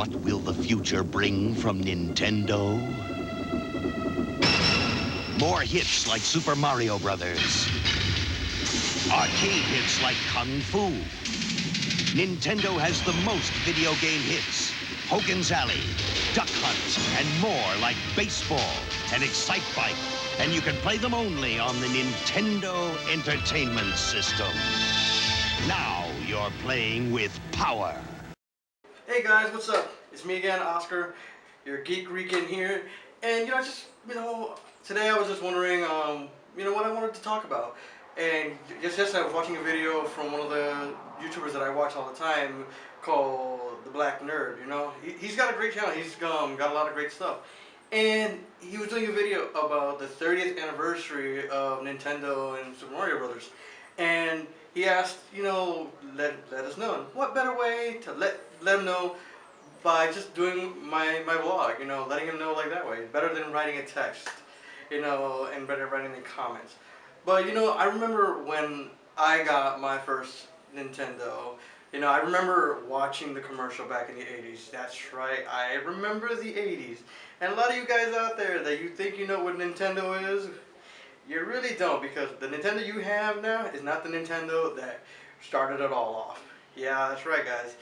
What will the future bring from Nintendo? More hits like Super Mario Brothers. Arcade hits like Kung Fu. Nintendo has the most video game hits. Hogan's Alley, Duck Hunt, and more like baseball and Excite Bike. And you can play them only on the Nintendo Entertainment System. Now you're playing with power. Hey guys, what's up? It's me again, Oscar, your Geek Rican here. And today I was just wondering, what I wanted to talk about. And just yesterday I was watching a video from one of the YouTubers that I watch all the time called The Black Nerd. He's got a great channel. He's got a lot of great stuff. And he was doing a video about the 30th anniversary of Nintendo and Super Mario Brothers. And he asked, let us know. And what better way to let him know by just doing my vlog, letting him know like that way. Better than writing a text, and better than writing in comments. But, I remember when I got my first Nintendo, I remember watching the commercial back in the 80s. That's right, I remember the 80s. And a lot of you guys out there that you think you know what Nintendo is, you really don't, because the Nintendo you have now is not the Nintendo that started it all off. Yeah, that's right, guys.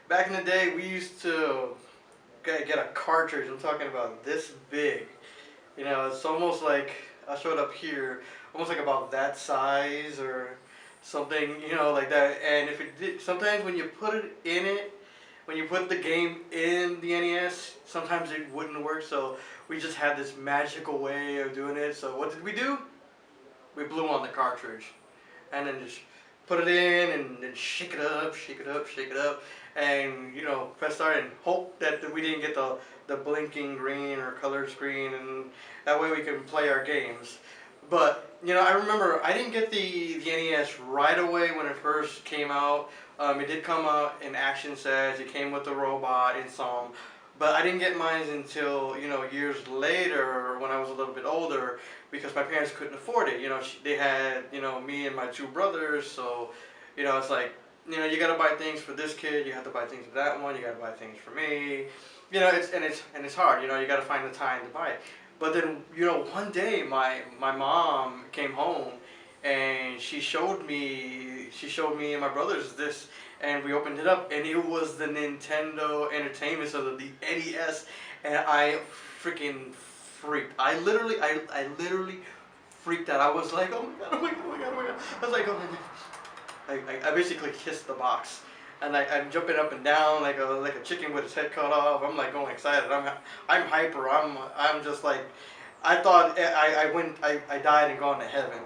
Back in the day, we used to get a cartridge. I'm talking about this big. It's almost like, I showed up here, almost like about that size or something, like that. And if it did, sometimes when you put it in it, when you put the game in the NES, sometimes it wouldn't work. So we just had this magical way of doing it. So what did we do? We blew on the cartridge, and then just put it in, and then shake it up, shake it up, shake it up, and press start and hope that we didn't get the blinking green or colored screen, and that way we can play our games. But I remember I didn't get the NES right away when it first came out. It did come out in action sets. It came with the robot in some, but I didn't get mine until years later when I was a little bit older, because my parents couldn't afford it. They had me and my two brothers, so it's like you gotta buy things for this kid, you have to buy things for that one, you gotta buy things for me. It's hard. You gotta find the time to buy it. But then one day my mom came home and she showed me and my brothers this, and we opened it up, and it was the Nintendo Entertainment, so the NES, and I freaking freaked. I literally freaked out. I was like, oh my god, oh my god, oh my god, oh my god. I was like, oh my god. I basically kissed the box, and I'm jumping up and down like a chicken with its head cut off. I'm like going excited. I'm hyper. I'm just like, I thought I died and gone to heaven.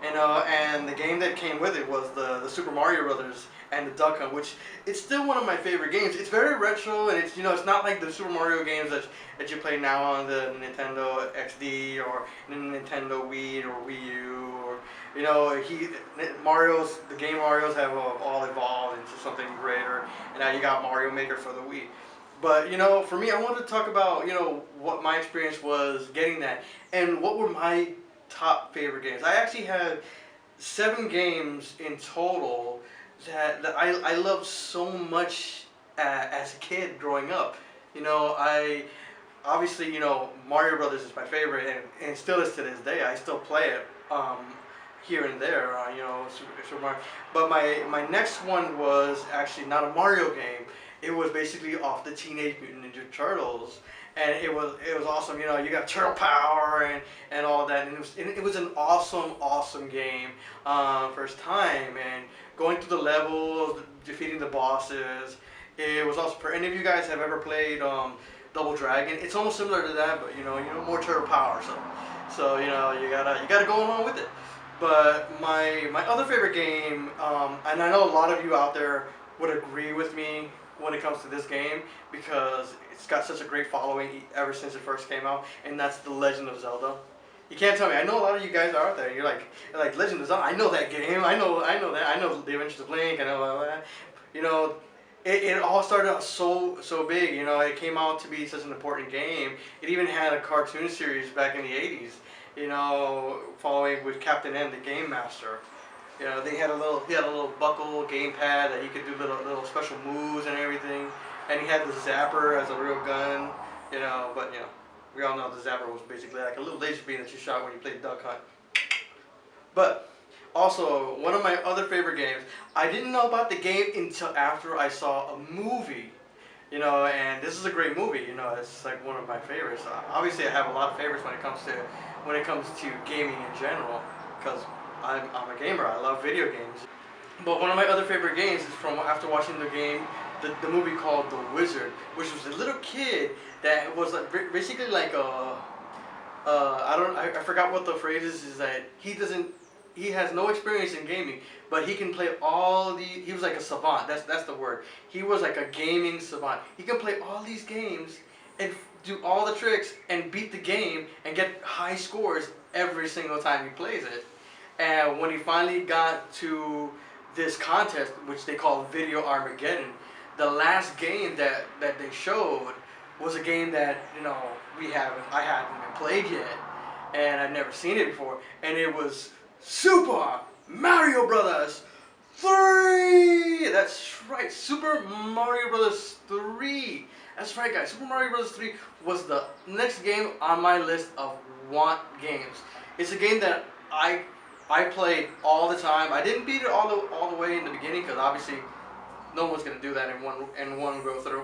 And the game that came with it was the Super Mario Brothers and the Duck Hunt, which it's still one of my favorite games. It's very retro, and it's it's not like the Super Mario games that you play now on the Nintendo XD or Nintendo Wii or Wii U, or the game Mario's have all evolved into something greater, and now you got Mario Maker for the Wii. But for me, I wanted to talk about what my experience was getting that, and what were my top favorite games. I actually had 7 games in total that I loved so much as a kid growing up. I obviously Mario Brothers is my favorite, and still is to this day. I still play it here and there, Super Mario. But my next one was actually not a Mario game. It was basically off the Teenage Mutant Ninja Turtles. And it was awesome. You got turtle power and all of that, and it was an awesome game. First time, and going through the levels, defeating the bosses. It was awesome. For any of you guys have ever played Double Dragon, it's almost similar to that, but more turtle power. So you gotta go along with it. But my other favorite game, and I know a lot of you out there would agree with me when it comes to this game, because it's got such a great following ever since it first came out, and that's The Legend of Zelda. You can't tell me. I know a lot of you guys are out there. You're like Legend of Zelda. I know that game. I know that. I know The Adventures of Link. I know all that. It all started out so big. It came out to be such an important game. It even had a cartoon series back in the 80s. Following with Captain N, the Game Master. He had a little buckle gamepad that you could do little special moves and everything. and he had the zapper as a real gun, you know. But you know, we all know the zapper was basically like a little laser beam that you shot when you played duck hunt. But also, one of my other favorite games, I didn't know about the game until after I saw a movie. You know, and this is a great movie. You know, it's like one of my favorites. Obviously, I have a lot of favorites when it comes to gaming in general, because I'm a gamer. I love video games. But one of my other favorite games is from after watching the movie called The Wizard, which was a little kid that was like basically like I forgot what the phrase is that he has no experience in gaming, but he can play he was like a savant, that's the word. He was like a gaming savant. He can play all these games and do all the tricks and beat the game and get high scores every single time he plays it. And when he finally got to this contest, which they call Video Armageddon, the last game that they showed was a game that, you know, I hadn't even played yet, and I'd never seen it before, and it was Super Mario Brothers 3! That's right, Super Mario Brothers 3. That's right, guys. Super Mario Brothers 3 was the next game on my list of want games. It's a game that I played all the time. I didn't beat it all the way in the beginning, because obviously no one's gonna do that in one go through.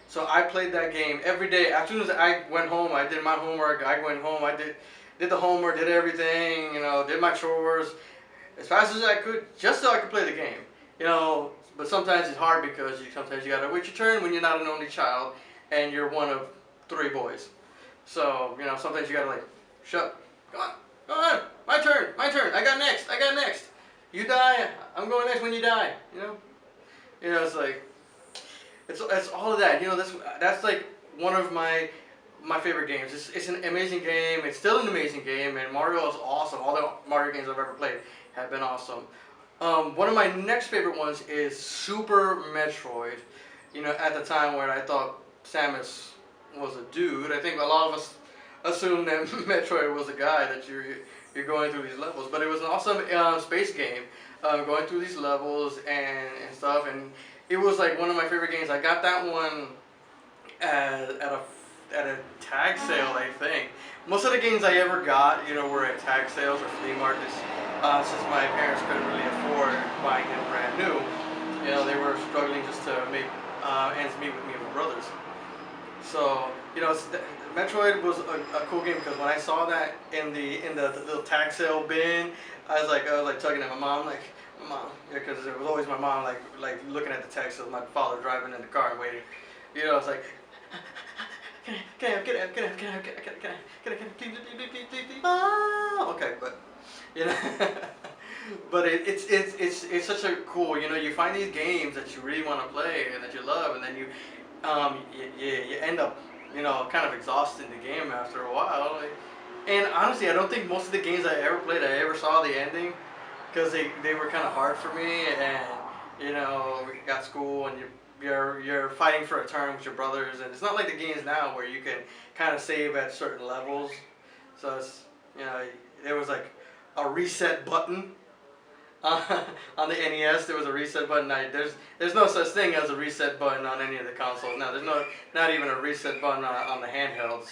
So I played that game every day. As soon as I went home, I did my homework. I went home, I did the homework, did everything, you know, did my chores as fast as I could, just so I could play the game, you know. But sometimes it's hard because sometimes you gotta wait your turn when you're not an only child and you're one of 3 boys. So, you know, sometimes you gotta like, shut, go on, my turn, I got next. You die, I'm going next when you die, you know. You know, it's like, it's all of that, you know. That's like one of my favorite games. It's an amazing game. It's still an amazing game, and Mario is awesome. All the Mario games I've ever played have been awesome. One of my next favorite ones is Super Metroid. You know, at the time when I thought Samus was a dude, I think a lot of us assumed that Metroid was a guy, that you're going through these levels. But it was an awesome space game, going through these levels and stuff. And it was like one of my favorite games. I got that one at a tag sale, I think. Most of the games I ever got, you know, were at tag sales or flea markets, since my parents couldn't really afford buying them brand new. You know, they were struggling just to make ends meet with me and my brothers. So, you know, Metroid was a cool game, because when I saw that in the little tag sale bin, I was like tugging at my mom, like, Mom, because it was always my mom like looking at the tag sale, my father driving in the car and waiting. You know, it's like, can I, please, oh, okay, but, you know, but it's such a cool, you know, you find these games that you really want to play and that you love, and then you end up, you know, kind of exhausting the game after a while. And honestly, I don't think most of the games I ever played, I ever saw the ending, because they were kind of hard for me, and, you know, we got school and you're fighting for a turn with your brothers, and it's not like the games now where you can kind of save at certain levels. So it's, you know, there was like a reset button on the NES. There was a reset button. There's no such thing as a reset button on any of the consoles now. There's not even a reset button on the handhelds.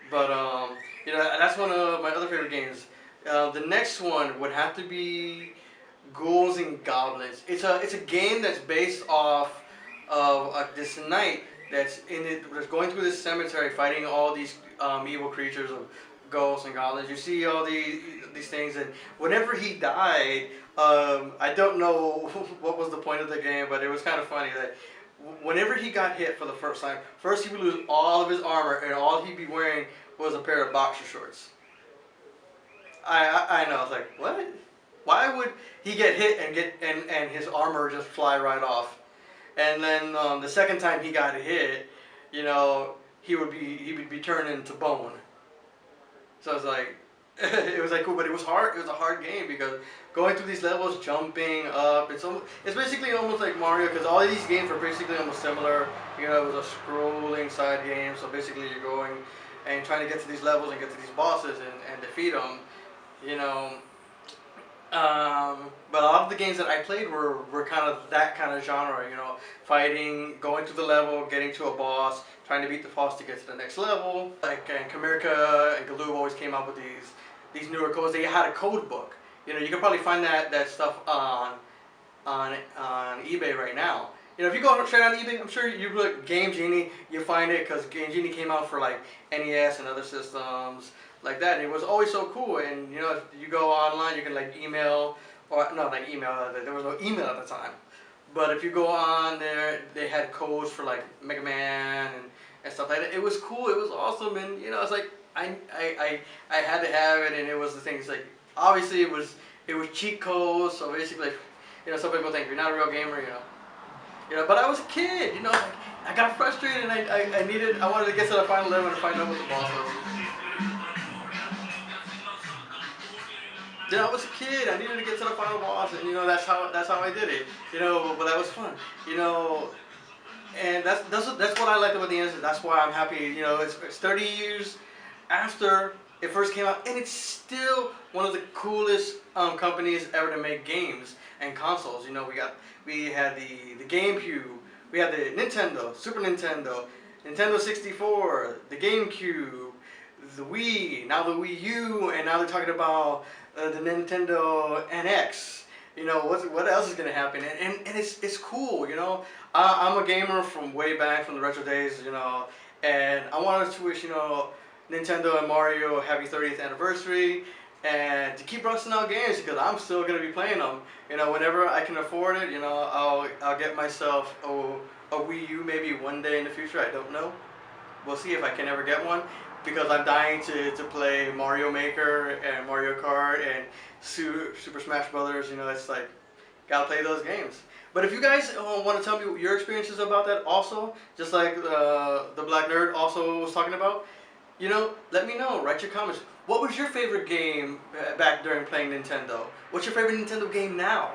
But you know, that's one of my other favorite games. The next one would have to be Ghouls and Goblins. It's a game that's based off of this knight that's going through this cemetery fighting all these evil creatures of ghosts and goblins. You see all these things, and whenever he died, I don't know what was the point of the game, but it was kind of funny that whenever he got hit for the first time, first he would lose all of his armor, and all he'd be wearing was a pair of boxer shorts. I know, it's like, what? Why would he get hit and his armor just fly right off? And then the second time he got hit, you know, he would be turned into bone. So I was like, it was like cool, but it was hard. It was a hard game because going through these levels, jumping up, it's basically almost like Mario, because all of these games are basically almost similar. You know, it was a scrolling side game, so basically you're going and trying to get to these levels and get to these bosses and defeat them. You know, But a lot of the games that I played were kind of that kind of genre, you know, fighting, going through the level, getting to a boss, trying to beat the boss to get to the next level. Like, and Kamirka and Galoob always came out with these newer codes. They had a code book. You know, you can probably find that stuff on eBay right now. You know, if you go straight on eBay, I'm sure you look Game Genie, you find it, because Game Genie came out for like NES and other systems like that, and it was always so cool. And you know, if you go online, you can like email, or no, not email. There was no email at the time. But if you go on there, they had codes for like Mega Man and stuff like that. It was cool. It was awesome. And you know, it's like I had to have it, and it was the thing. It's like obviously it was cheat codes. So basically, you know, some people think you're not a real gamer, you know. But I was a kid, you know. Like, I got frustrated, and I wanted to get to the final level and find out what the boss was. You know, I was a kid. I needed to get to the final boss, and you know that's how I did it. You know, but that was fun. You know, and that's what I liked about the answer. That's why I'm happy. You know, it's 30 years after it first came out, and it's still one of the coolest companies ever to make games and consoles. You know, we had the GameCube, we had the Nintendo, Super Nintendo, Nintendo 64, the GameCube, the Wii, now the Wii U, and now they're talking about the Nintendo NX. You know, what else is gonna happen? And it's cool. You know, I'm a gamer from way back from the retro days. You know, and I wanted to wish, you know, Nintendo and Mario happy 30th anniversary, and to keep busting out games, because I'm still gonna be playing them. You know, whenever I can afford it, you know, I'll get myself a Wii U maybe one day in the future. I don't know. We'll see if I can ever get one, because I'm dying to play Mario Maker and Mario Kart and Super Smash Brothers. You know, it's like, gotta play those games. But if you guys want to tell me your experiences about that also, just like the Black Nerd also was talking about, you know, let me know. Write your comments. What was your favorite game back during playing Nintendo? What's your favorite Nintendo game now?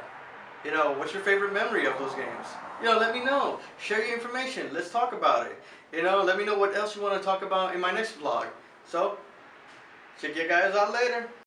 You know, what's your favorite memory of those games? You know, let me know. Share your information. Let's talk about it. You know, let me know what else you want to talk about in my next vlog. So, check you guys out later.